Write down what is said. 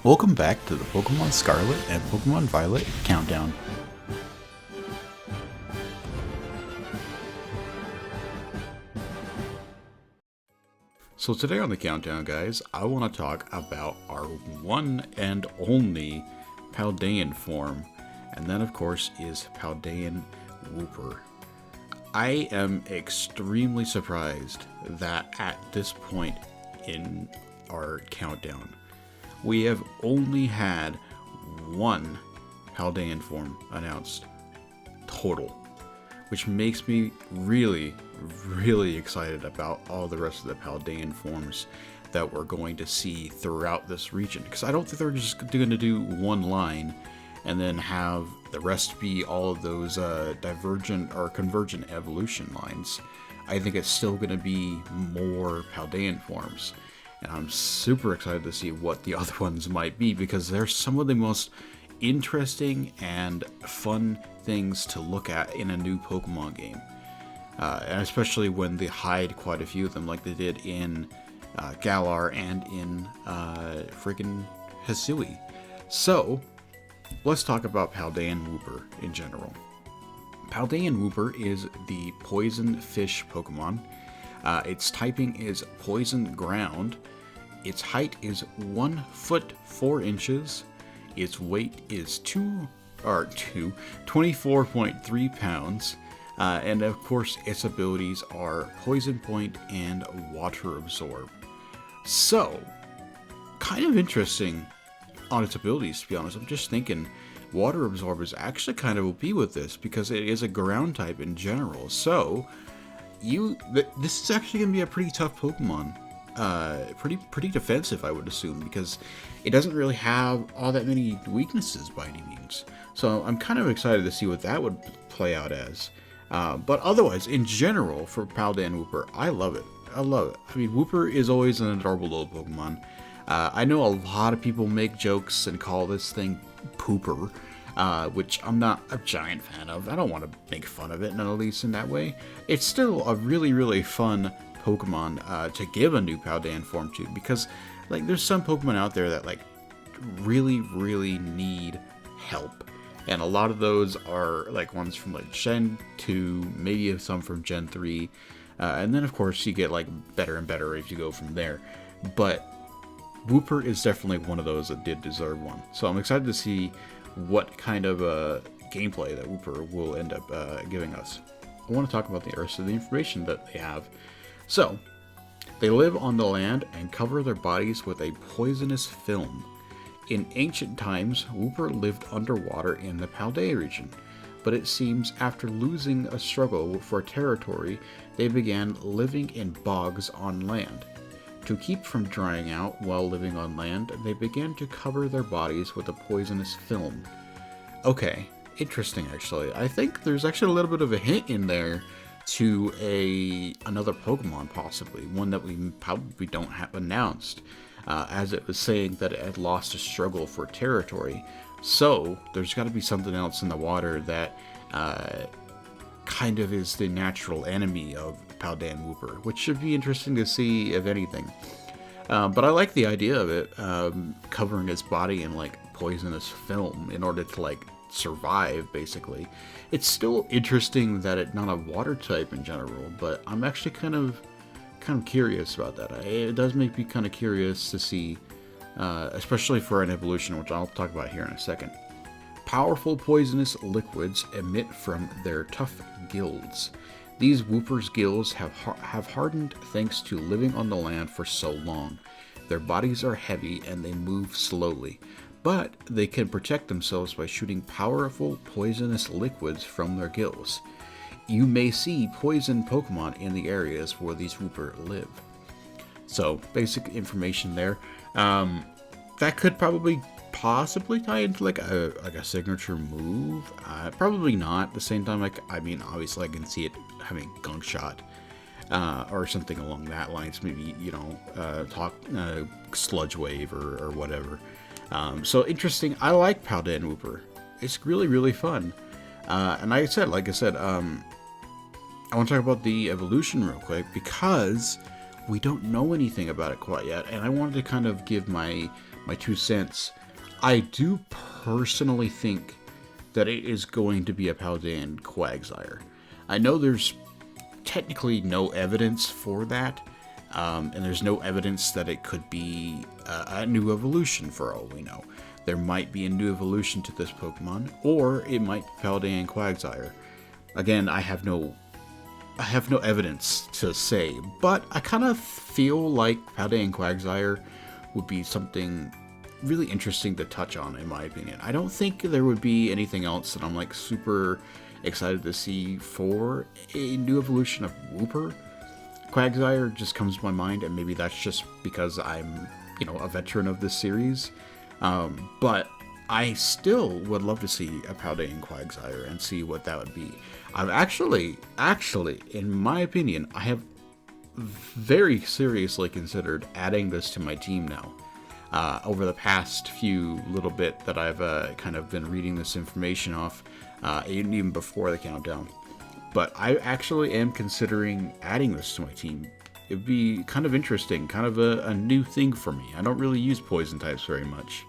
Welcome back to the Pokemon Scarlet and Pokemon Violet Countdown. So today on the countdown, guys, I want to talk about our one and only Paldean form, and that of course is Paldean Wooper. I am extremely surprised that at this point in our countdown, we have only had one Paldean form announced total, which makes me really excited about all the rest of the Paldean forms that we're going to see throughout this region. Because I don't think they're just going to do one line and then have the rest be all of those divergent or convergent evolution lines. I think it's still going to be more Paldean forms. And I'm super excited to see what the other ones might be, because they're some of the most interesting and fun things to look at in a new Pokemon game. And especially when they hide quite a few of them, like they did in Galar and in freaking Hisui. So, let's talk about Paldean Wooper in general. Paldean Wooper is the poison fish Pokemon. Its typing is poison ground. Its height is 1 foot 4 inches. Its weight is 24.3 pounds. And of course, its abilities are Poison Point and Water Absorb. So, kind of interesting on its abilities, to be honest. I'm just thinking Water Absorb is actually kind of OP with this, because it is a ground type in general. So, this is actually going to be a pretty tough Pokemon. Pretty defensive, I would assume, because it doesn't really have all that many weaknesses by any means. So I'm kind of excited to see what that would play out as. But otherwise, in general, for Paldean Wooper, I love it. I mean, Wooper is always an adorable little Pokemon. I know a lot of people make jokes and call this thing Pooper, which I'm not a giant fan of. I don't want to make fun of it, not at least in that way. It's still a really fun Pokemon to give a new Paldean form to, because like there's some Pokemon out there that like really need help, and a lot of those are like ones from like Gen 2, maybe some from Gen 3, and then of course you get like better and better as you go from there. But Wooper is definitely one of those that did deserve one, so I'm excited to see what kind of gameplay that Wooper will end up giving us. I want to talk about the rest of the information that they have. So, they live on the land and cover their bodies with a poisonous film. In ancient times, Wooper lived underwater in the Paldea region, but it seems after losing a struggle for territory, they began living in bogs on land. To keep from drying out while living on land, they began to cover their bodies with a poisonous film. Okay, interesting actually. I think there's actually a little bit of a hint in there to another Pokemon, possibly one that we probably don't have announced, as it was saying that it had lost a struggle for territory. So there's got to be something else in the water that kind of is the natural enemy of Paldean Wooper, which should be interesting to see, if anything. But I like the idea of it covering its body in like poisonous film in order to like survive, basically. It's still interesting that it's not a water type in general, but I'm actually kind of curious about that. It does make me kind of curious to see, especially for an evolution, which I'll talk about here in a second. Powerful poisonous liquids emit from their tough gills. These Wooper's gills have hardened thanks to living on the land for so long. Their bodies are heavy and they move slowly, but they can protect themselves by shooting powerful poisonous liquids from their gills. You may see poison Pokemon in the areas where these Wooper live. So, basic information there. That could possibly tie into like a signature move. Probably not. At the same time, I mean, obviously I can see it having Gunk Shot. Or something along that lines. Maybe, Sludge Wave or whatever. So interesting. I like Paldean Wooper. It's really fun. And like I said, I want to talk about the evolution real quick, because we don't know anything about it quite yet, and I wanted to kind of give my my 2 cents. I do personally think that it is going to be a Paldean Quagsire. I know there's technically no evidence for that, and there's no evidence that it could be a new evolution for all we know. There might be a new evolution to this Pokemon, or it might be Paldean Quagsire. Again, I have no evidence to say, but I kind of feel like Paldean Quagsire would be something really interesting to touch on, in my opinion. I don't think there would be anything else that I'm like super excited to see for a new evolution of Wooper. Quagsire just comes to my mind, and maybe that's just because I'm, a veteran of this series. But I still would love to see a Paldean Quagsire and see what that would be. I've actually, in my opinion, I have very seriously considered adding this to my team now. Over the past few little bit that I've kind of been reading this information off, even before the countdown. But I actually am considering adding this to my team. It'd be kind of interesting, kind of a new thing for me. I don't really use poison types very much.